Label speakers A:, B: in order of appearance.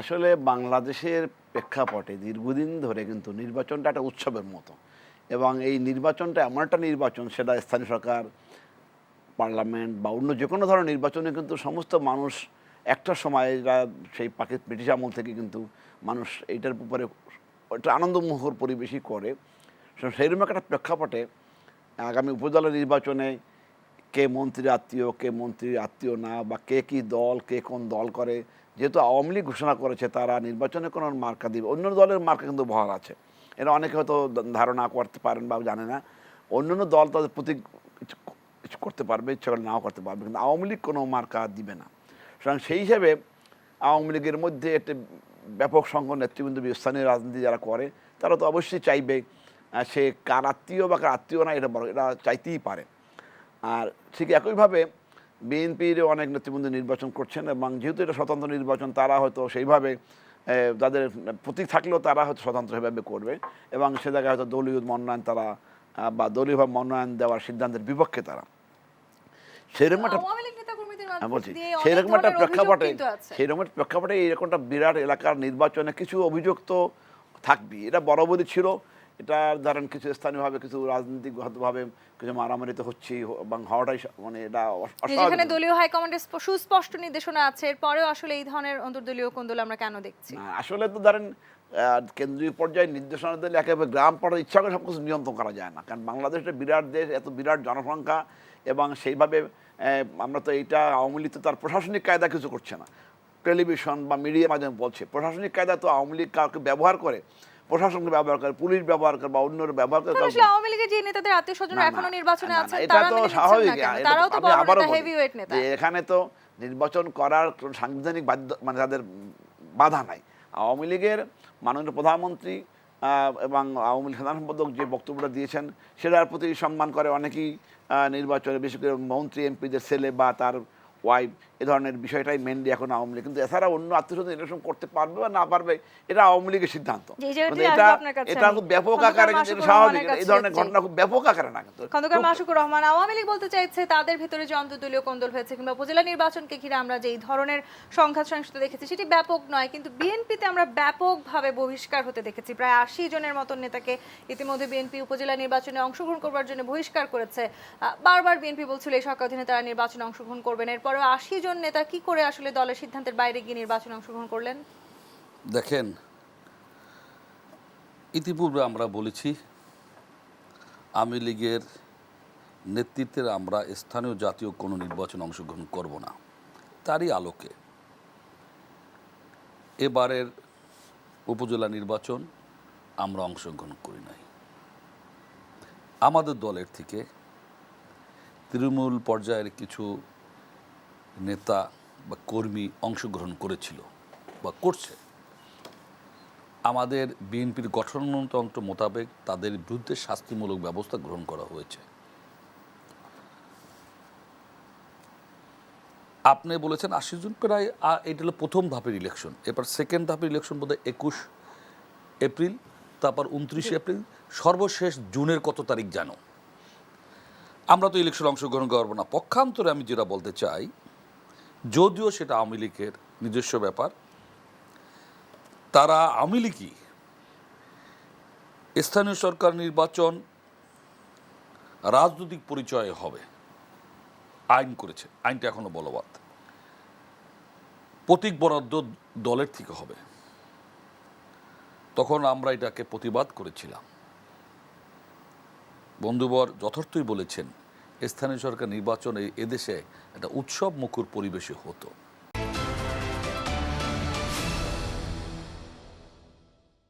A: আসলে বাংলাদেশের প্রেক্ষাপটে দীর্ঘদিন ধরে কিন্তু নির্বাচনটা একটা উৎসবের মতো এবং এই নির্বাচনটা এমন একটা নির্বাচন, সেটা স্থানীয় সরকার, পার্লামেন্ট বা অন্য যে কোনো ধরনের নির্বাচনে কিন্তু সমস্ত মানুষ একটা সময় এরা সেই ব্রিটিশ আমল থেকে কিন্তু মানুষ এইটার উপরে একটা আনন্দমুখর পরিবেশই করে। সেইরকম একটা প্রেক্ষাপটে আগামী উপজেলা নির্বাচনে কে মন্ত্রীর আত্মীয়, কে মন্ত্রীর আত্মীয় না, বা কে কী দল, কে কোন দল করে, যেহেতু আওয়ামী লীগ ঘোষণা করেছে তারা নির্বাচনে কোনো মার্কা দিবে, অন্য দলের মার্কা কিন্তু বহাল আছে। এটা অনেকে হয়তো ধারণা করতে পারেন বা জানে না। অন্যান্য দল তাদের প্রতীক কিছু করতে পারবে, ইচ্ছা করলে নাও করতে পারবে, কিন্তু আওয়ামী লীগ কোনো মার্কা দিবে না। সুতরাং সেই হিসেবে আওয়ামী লীগের মধ্যে একটা ব্যাপক সংখ্যক নেতৃবৃন্দ, স্থানীয় রাজনীতি যারা করে, তারা তো অবশ্যই চাইবে সে কার আত্মীয় বা কার আত্মীয় না, এটা বড়, এটা চাইতেই পারে। আর ঠিক একইভাবে বিএনপির অনেক নেতৃবৃন্দ নির্বাচন করছেন, এবং যেহেতু এটা স্বতন্ত্র নির্বাচন, তারা হয়তো সেইভাবে তাদের প্রতীক থাকলেও তারা হয়তো স্বতন্ত্র সেভাবে করবে, এবং সে জায়গায় হয়তো দলীয় মনোনয়ন তারা বা দলীয়ভাবে মনোনয়ন দেওয়ার সিদ্ধান্তের বিপক্ষে তারা। সেরকম একটা বলছি, সেরকম একটা প্রেক্ষাপটে এরকমটা বিরাট এলাকার নির্বাচনে কিছু অভিযোগ তো থাকবেই। এটা বরাবরই ছিল। এটা ধরেন কিছু স্থানীয়ভাবে কিছু রাজনীতিগতভাবে কিছু মারামারি তো হচ্ছেই, এবং হওয়াটাই মানে এটা
B: যেখানে দলীয় হাইকমান্ডের সুস্পষ্ট নির্দেশনা আছে, এরপরেও আসলে এই ধরনের অন্তর্দলীয় কোন্দল আমরা কেন দেখছি?
A: আসলে তো ধরেন কেন্দ্রীয় পর্যায়ে নির্দেশনা দিলে একেবারে গ্রাম পর্যায়ে ইচ্ছা করে সব কিছু নিয়ন্ত্রণ করা যায় না, কারণ বাংলাদেশ একটা বিরাট দেশ, এত বিরাট জনসংখ্যা, এবং সেইভাবে আমরা তো এইটা আওয়ামী লীগ তো তার প্রশাসনিক কায়দা কিছু করছে না। টেলিভিশন বা মিডিয়ার মাধ্যমে বলছে প্রশাসনিক কায়দা তো আওয়ামী লীগ কাউকে ব্যবহার করে, প্রশাসনকে ব্যবহার করে, পুলিশ ব্যবহার করে, বা অন্যরা ব্যবহার করে।
B: আসলে আওয়ামী লীগের যে নেতাদের আত্মীয়স্বজনরা এখনো নির্বাচনে আছেন,
A: এটা
B: তারা
A: তো
B: মেনে নিচ্ছেন
A: স্বাভাবিক।
B: না কেন? তারাও তো বড় নেতা, হেভিওয়েট নেতা।
A: এখানে তো নির্বাচন করার সাংবিধানিক বাধ্য, মানে তাদের বাধা নাই। আওয়ামী লীগের মাননীয় প্রধানমন্ত্রী এবং আওয়ামী লীগ সাধারণ সম্পাদক যে বক্তব্যটা দিয়েছেন সেটার প্রতি সম্মান করে অনেকেই নির্বাচনে, বিশেষ করে মন্ত্রী এমপিদের ছেলে বা তার ওয়াইফ, এ ধরনের বিষয়টাই মেনলি এখন আওয়ামী লীগ। কিন্তু এছাড়া অন্য আত্মীয়স্বজন ইলেকশন করতে পারবে বা না পারবে, এটা আওয়ামী লীগের সিদ্ধান্ত। এটা খুব ব্যাপক আকারে, কিন্তু স্বাভাবিক এই ধরনের ঘটনা খুব ব্যাপক আকারে না। কিন্তু
B: খন্দকার মাসুকুর রহমান, আওয়ামী লীগ বলতে চাইছে তাদের ভিতরে যে অন্তর্দলীয় কোন্দল হয়েছে কিংবা উপজেলা নির্বাচনকে ঘিরে আমরা যে এই ধরনের সংঘাত সহিংসতা দেখেছি সেটি ব্যাপক নয়, কিন্তু বিএনপিতে আমরা ব্যাপকভাবে বহিষ্কার হতে দেখেছি। প্রায় 80 জনের মতো নেতাকে ইতিমধ্যে বিএনপি উপজেলা নির্বাচনে অংশগ্রহণ করবার জন্য বহিষ্কার করেছে। বারবার বিএনপি বলছিল এই সরকার অধীনে তারা নির্বাচনে অংশগ্রহণ করবেন, এরপরেও 80 জন নেতা কি করে আসলে দলের সিদ্ধান্তের বাইরে গিয়ে নির্বাচনে অংশগ্রহণ করলেন?
C: দেখেন, ইতিপূর্বে আমরা বলেছি আওয়ামী লীগের নেতৃত্বের আমরা স্থানীয় জাতীয় কোনো নির্বাচনে অংশগ্রহণ করব না। তারই আলোকে এবারের উপজেলা নির্বাচন আমরা অংশগ্রহণ করি নাই। আমাদের দলের থেকে তৃণমূল পর্যায়ের কিছু নেতা বা কর্মী অংশগ্রহণ করেছিল বা করছে। আমাদের বিএনপির গঠনতন্ত্র মোতাবেক তাদের বিরুদ্ধে শাস্তিমূলক ব্যবস্থা গ্রহণ করা হয়েছে। আপনি বলেছেন 80 জন, প্রায় এটা হলো প্রথম ধাপের ইলেকশন। এরপর সেকেন্ড ধাপের ইলেকশন বোধহয় 21 এপ্রিল, তারপর 29 এপ্রিল, সর্বশেষ জুনের কত তারিখ জানো? আমরা তো ইলেকশন অংশগ্রহণ করবো না। পক্ষান্তরে আমি যেটা বলতে চাই, যদিও সেটা আওয়ামী লীগের নিজস্ব ব্যাপার, তারা আওয়ামী লীগই স্থানীয় সরকার নির্বাচন রাজনৈতিক পরিচয়ে হবে আইন করেছে। আইনটা এখনো বলবৎ। প্রতীক বরাদ্দ দলের থেকে হবে। তখন আমরা এটাকে প্রতিবাদ করেছিলাম। বন্ধুবর যথার্থই বলেছেন, স্থানীয় সরকার নির্বাচনে এদেশে একটা উৎসব মুখর পরিবেশে হতো।